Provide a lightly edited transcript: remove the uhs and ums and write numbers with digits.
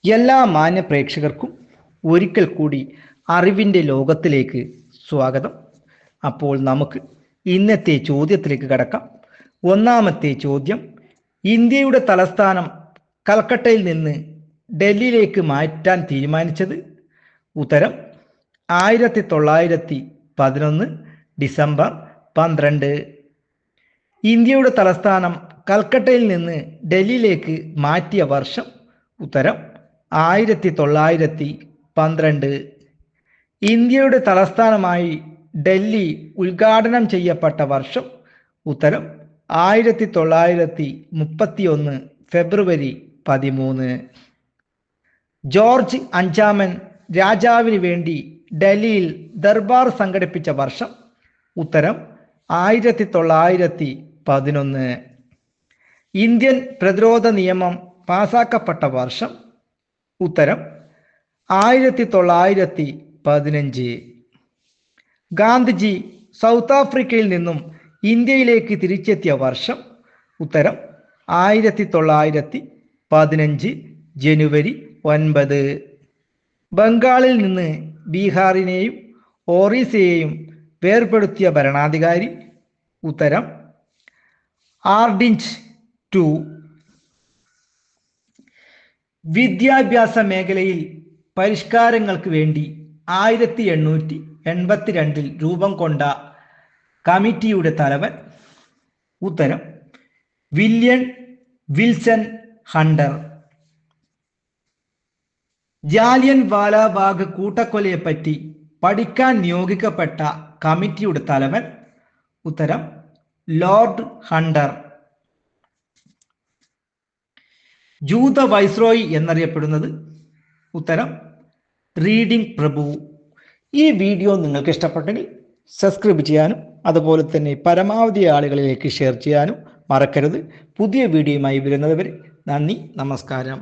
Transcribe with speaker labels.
Speaker 1: എല്ലാ മാന്യ പ്രേക്ഷകർക്കും ഒരിക്കൽ കൂടി അറിവിൻ്റെ ലോകത്തിലേക്ക് സ്വാഗതം. അപ്പോൾ നമുക്ക് ഇന്നത്തെ ചോദ്യത്തിലേക്ക് കടക്കാം. ഒന്നാമത്തെ ചോദ്യം: ഇന്ത്യയുടെ തലസ്ഥാനം കൽക്കട്ടയിൽ നിന്ന് ഡൽഹിയിലേക്ക് മാറ്റാൻ തീരുമാനിച്ചത്? ഉത്തരം 1911 ഡിസംബർ 12. ഇന്ത്യയുടെ തലസ്ഥാനം കൽക്കട്ടയിൽ നിന്ന് ഡൽഹിയിലേക്ക് മാറ്റിയ വർഷം? ഉത്തരം 1912. ഇന്ത്യയുടെ തലസ്ഥാനമായി ഡൽഹി ഉദ്ഘാടനം ചെയ്യപ്പെട്ട വർഷം? ഉത്തരം 1931 ഫെബ്രുവരി 13. ജോർജ് അഞ്ചാമൻ രാജാവിന് വേണ്ടി ഡൽഹിയിൽ ദർബാർ സംഘടിപ്പിച്ച വർഷം? ഉത്തരം 1911. ഇന്ത്യൻ പ്രതിരോധ നിയമം പാസാക്കപ്പെട്ട വർഷം? ഉത്തരം 1915. ഗാന്ധിജി സൗത്ത് ആഫ്രിക്കയിൽ നിന്നും ഇന്ത്യയിലേക്ക് തിരിച്ചെത്തിയ വർഷം? ഉത്തരം 1915 ജനുവരി 9. ബംഗാളിൽ നിന്ന് ബീഹാറിനെയും ഒറീസയെയും വേർപെടുത്തിയ ഭരണാധികാരി? ഉത്തരം ആർഡിൻജ് ടു. വിദ്യാഭ്യാസ മേഖലയിൽ പരിഷ്കാരങ്ങൾക്ക് വേണ്ടി 1882 രൂപം കൊണ്ട കമ്മിറ്റിയുടെ തലവൻ? ഉത്തരം വില്യം വിൽസൺ ഹണ്ടർ. ജാലിയൻ വാലാബാഗ് കൂട്ടക്കൊലയെപ്പറ്റി പഠിക്കാൻ നിയോഗിക്കപ്പെട്ട കമ്മിറ്റിയുടെ തലവൻ? ഉത്തരം ലോർഡ് ഹണ്ടർ. ജൂത വൈസ്രോയി എന്നറിയപ്പെടുന്നത്? ഉത്തരം റീഡിംഗ് പ്രഭു. ഈ വീഡിയോ നിങ്ങൾക്ക് ഇഷ്ടപ്പെട്ടെങ്കിൽ സബ്സ്ക്രൈബ് ചെയ്യാനും അതുപോലെ തന്നെ പരമാവധി ആളുകളിലേക്ക് ഷെയർ ചെയ്യാനും മറക്കരുത്. പുതിയ വീഡിയോയുമായി വരുന്നത് വരെ നന്ദി, നമസ്കാരം.